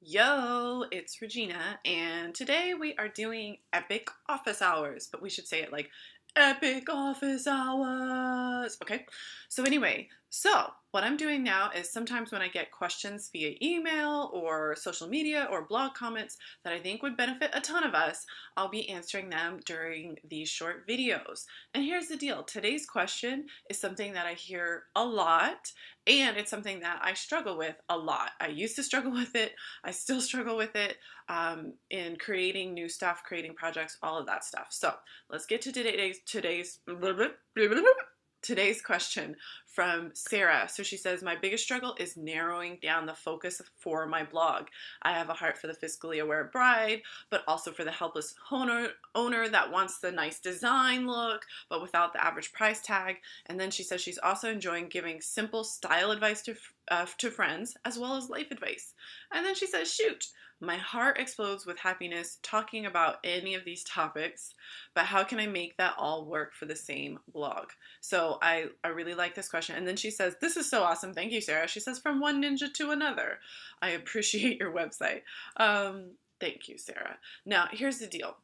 Yo, it's Regina, and today we are doing epic office hours, but we should say it like epic office hours. Okay, so anyway, what I'm doing now is sometimes when I get questions via email or social media or blog comments that I think would benefit a ton of us, I'll be answering them during these short videos. And here's the deal, today's question is something that I hear a lot, and it's something that I struggle with a lot. I used to struggle with it. I still struggle with it in creating new stuff, creating projects, all of that stuff. So let's get to today's question from Sarah. So she says, my biggest struggle is narrowing down the focus for my blog. I have a heart for the fiscally aware bride, but also for the helpless owner that wants the nice design look, but without the average price tag. And then she says she's also enjoying giving simple style advice to friends as well as life advice. And then she says, shoot, my heart explodes with happiness talking about any of these topics, but how can I make that all work for the same blog? So I really like this question. And then she says, this is so awesome. Thank you, Sarah. She says, from one ninja to another. I appreciate your website. Thank you, Sarah. Now, here's the deal.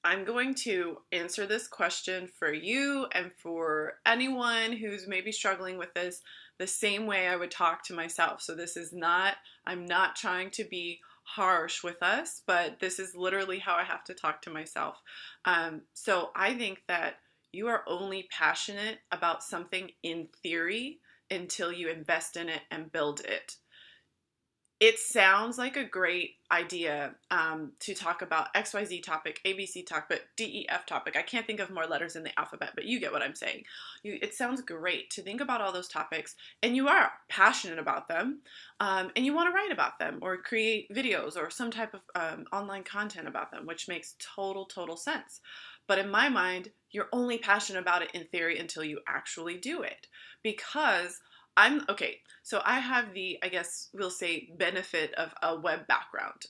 I'm going to answer this question for you and for anyone who's maybe struggling with this the same way I would talk to myself. So this is not, I'm not trying to be harsh with us, but this is literally how I have to talk to myself. So I think that you are only passionate about something in theory until you invest in it and build it. It sounds like a great idea to talk about XYZ topic, ABC topic, DEF topic. I can't think of more letters in the alphabet, but you get what I'm saying. It sounds great to think about all those topics, and you are passionate about them, and you want to write about them or create videos or some type of online content about them, which makes total sense. But in my mind, you're only passionate about it in theory until you actually do it. Because so I have the, I guess we'll say, benefit of a web background.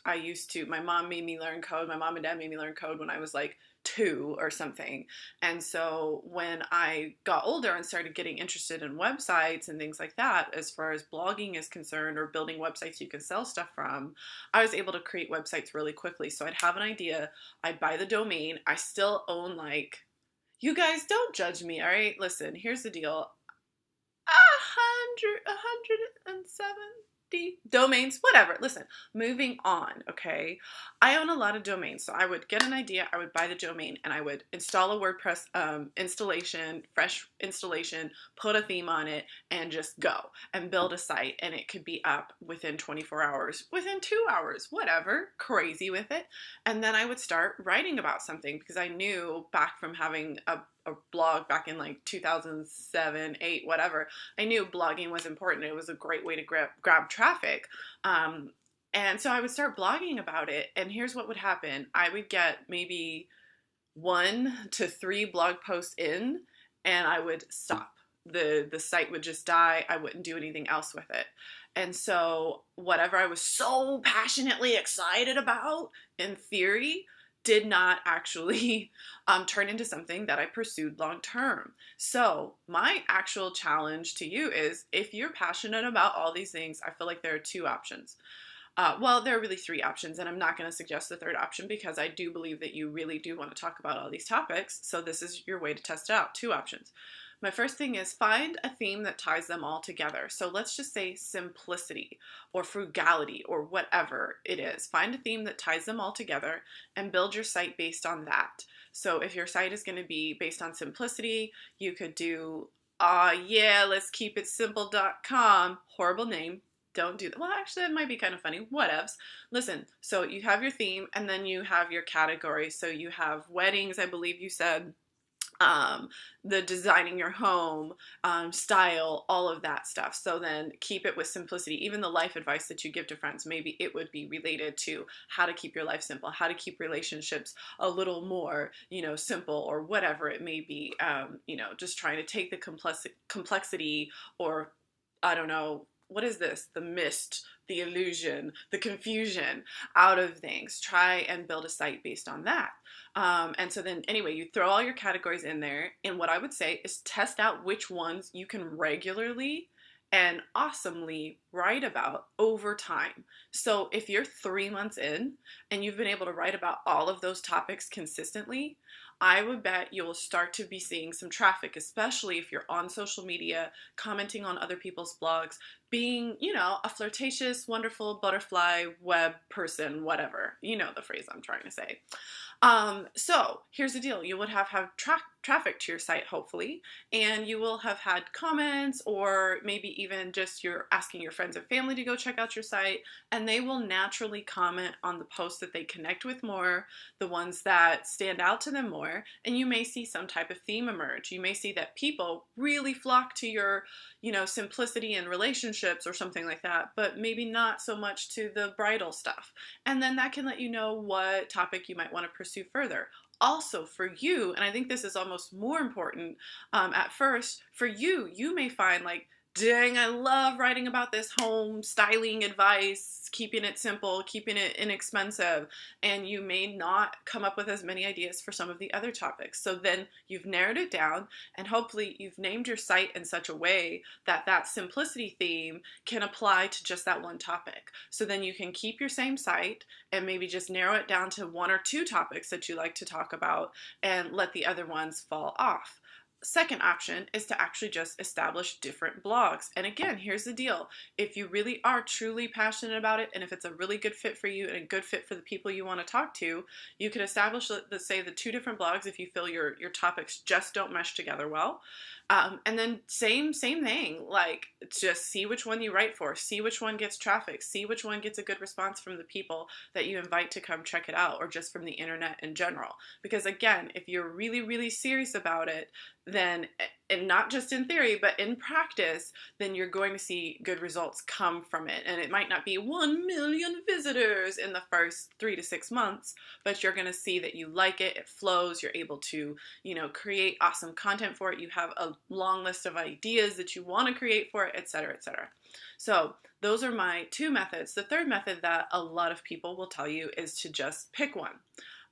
My mom made me learn code. My mom and dad made me learn code when I was like 2 or something. And so when I got older and started getting interested in websites and things like that, as far as blogging is concerned or building websites you can sell stuff from, I was able to create websites really quickly. So I'd have an idea, I'd buy the domain. I still own you guys don't judge me, all right? Listen, here's the deal. 170 domains, whatever. Listen, moving on, okay? I own a lot of domains, so I would get an idea, I would buy the domain, and I would install a WordPress fresh installation, put a theme on it, and just go and build a site, and it could be up within 24 hours, within 2 hours, whatever, crazy with it. And then I would start writing about something because I knew back from having a blog back in like 2007, 8, whatever, I knew blogging was important. It was a great way to grab traffic. And so I would start blogging about it. And here's what would happen. I would get maybe 1 to 3 blog posts in, and I would stop. The site would just die. I wouldn't do anything else with it. And so whatever I was so passionately excited about in theory did not actually turn into something that I pursued long term. So my actual challenge to you is, if you're passionate about all these things, I feel like there are 2 options. Well, there are really 3 options, and I'm not going to suggest the 3rd option because I do believe that you really do want to talk about all these topics, so this is your way to test it out. 2 options. My first thing is find a theme that ties them all together. So let's just say simplicity or frugality or whatever it is. Find a theme that ties them all together and build your site based on that. So if your site is going to be based on simplicity, you could do, let's keep it simple.com. Horrible name. Don't do that. Well, actually, that might be kind of funny. Whatevs. Listen, so you have your theme and then you have your categories. So you have weddings, I believe you said, the designing your home, style, all of that stuff. So then keep it with simplicity. Even the life advice that you give to friends, maybe it would be related to how to keep your life simple, how to keep relationships a little more, simple, or whatever it may be. Just trying to take the complexity, or I don't know, what is this? The mist, the illusion, the confusion out of things. Try and build a site based on that. And so then anyway, you throw all your categories in there. And what I would say is test out which ones you can regularly and awesomely write about over time. So if you're 3 months in and you've been able to write about all of those topics consistently, I would bet you'll start to be seeing some traffic, especially if you're on social media, commenting on other people's blogs, being, a flirtatious, wonderful butterfly web person, whatever. You know the phrase I'm trying to say. So here's the deal. You would have traffic to your site, hopefully, and you will have had comments, or maybe even just you're asking your friends and family to go check out your site, and they will naturally comment on the posts that they connect with more, the ones that stand out to them more, and you may see some type of theme emerge. You may see that people really flock to your, simplicity in relationships or something like that, but maybe not so much to the bridal stuff. And then that can let you know what topic you might want to pursue further. Also, for you, and I think this is almost more important at first, for you, you may find like, dang, I love writing about this home styling advice, keeping it simple, keeping it inexpensive, and you may not come up with as many ideas for some of the other topics. So then you've narrowed it down, and hopefully you've named your site in such a way that that simplicity theme can apply to just that one topic. So then you can keep your same site and maybe just narrow it down to 1 or 2 topics that you like to talk about and let the other ones fall off. Second option is to actually just establish different blogs. And again, here's the deal. If you really are truly passionate about it, and if it's a really good fit for you and a good fit for the people you want to talk to, you could establish, say, the 2 different blogs if you feel your topics just don't mesh together well. And then same thing, like just see which one you write for, see which one gets traffic, see which one gets a good response from the people that you invite to come check it out, or just from the internet in general. Because again, if you're really, really serious about it, then, and not just in theory, but in practice, then you're going to see good results come from it. And it might not be 1 million visitors in the first 3 to 6 months, but you're going to see that you like it, it flows, you're able to, create awesome content for it. You have a long list of ideas that you want to create for it, etc., etc. So those are my 2 methods. The third method that a lot of people will tell you is to just pick one.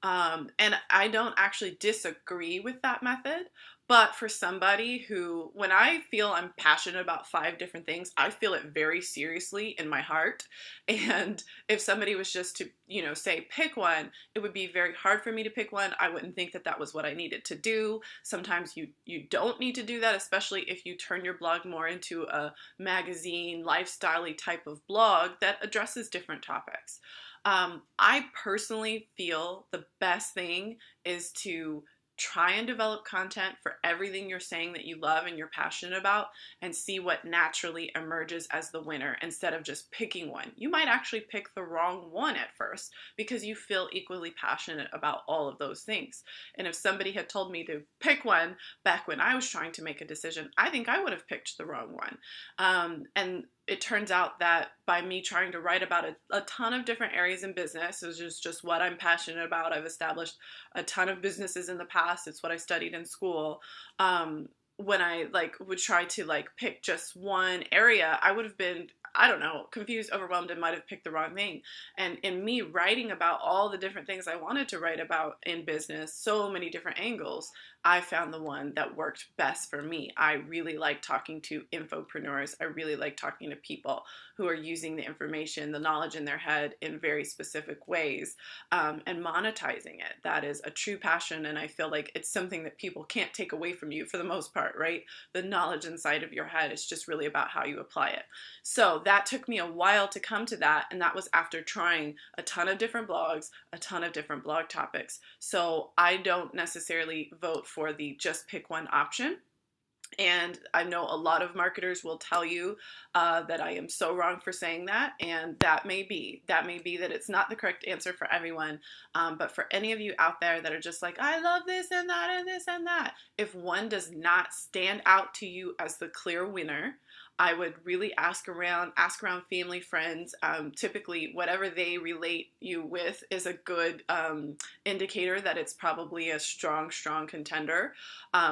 And I don't actually disagree with that method, but for somebody who, when I feel I'm passionate about 5 different things, I feel it very seriously in my heart. And if somebody was just to, say pick one, it would be very hard for me to pick one. I wouldn't think that that was what I needed to do. Sometimes you don't need to do that, especially if you turn your blog more into a magazine, lifestyle-y type of blog that addresses different topics. I personally feel the best thing is to try and develop content for everything you're saying that you love and you're passionate about, and see what naturally emerges as the winner instead of just picking one. You might actually pick the wrong one at first because you feel equally passionate about all of those things. And if somebody had told me to pick one back when I was trying to make a decision, I think I would have picked the wrong one. And it turns out that by me trying to write about a ton of different areas in business, which is just what I'm passionate about. I've established a ton of businesses in the past. It's what I studied in school. When I would try to pick just one area, I would have been, I don't know, confused, overwhelmed, and might have picked the wrong thing. And in me writing about all the different things I wanted to write about in business, so many different angles, I found the one that worked best for me. I really like talking to infopreneurs. I really like talking to people who are using the information, the knowledge in their head in very specific ways, and monetizing it. That is a true passion, and I feel like it's something that people can't take away from you for the most part, right? The knowledge inside of your head is just really about how you apply it. So that took me a while to come to that, and that was after trying a ton of different blogs, a ton of different blog topics. So I don't necessarily vote for the just pick one option. And I know a lot of marketers will tell you that I am so wrong for saying that, and that may be that it's not the correct answer for everyone. But for any of you out there that are just like, I love this and that and this and that, if one does not stand out to you as the clear winner, I would really ask around family, friends. Typically, whatever they relate you with is a good indicator that it's probably a strong contender.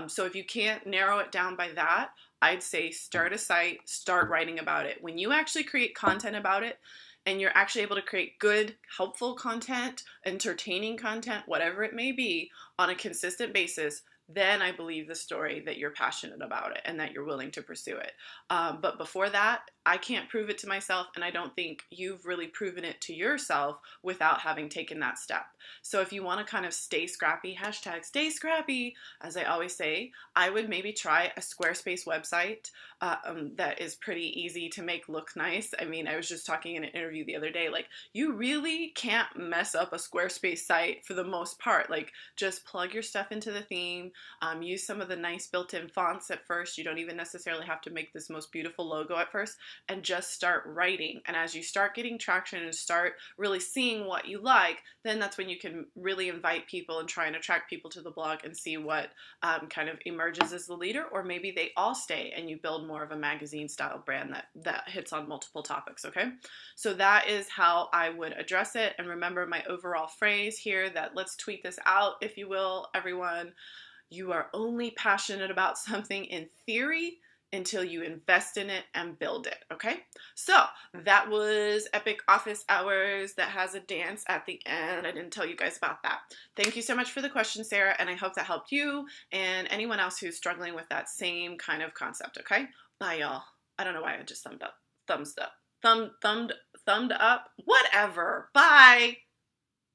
So if you can't narrow it down by that, I'd say start a site, start writing about it. When you actually create content about it, and you're actually able to create good, helpful content, entertaining content, whatever it may be, on a consistent basis, then I believe the story that you're passionate about it and that you're willing to pursue it. But before that, I can't prove it to myself, and I don't think you've really proven it to yourself without having taken that step. So if you want to kind of stay scrappy, hashtag stay scrappy, as I always say, I would maybe try a Squarespace website that is pretty easy to make look nice. I mean, I was just talking in an interview the other day, like, you really can't mess up a Squarespace site for the most part. Like, just plug your stuff into the theme, use some of the nice built-in fonts at first. You don't even necessarily have to make this most beautiful logo at first, and just start writing. And as you start getting traction and start really seeing what you like, then that's when you can really invite people and try and attract people to the blog and see what kind of emerges as the leader, or maybe they all stay and you build more of a magazine style brand that hits on multiple topics, okay? So that is how I would address it. And remember my overall phrase here, that let's tweet this out, if you will, everyone. You are only passionate about something in theory until you invest in it and build it, okay? So that was Epic Office Hours that has a dance at the end. I didn't tell you guys about that. Thank you so much for the question, Sarah, and I hope that helped you and anyone else who's struggling with that same kind of concept, okay? Bye, y'all. I don't know why I just thumbed up. Thumbed up. Thumbed up. Whatever. Bye.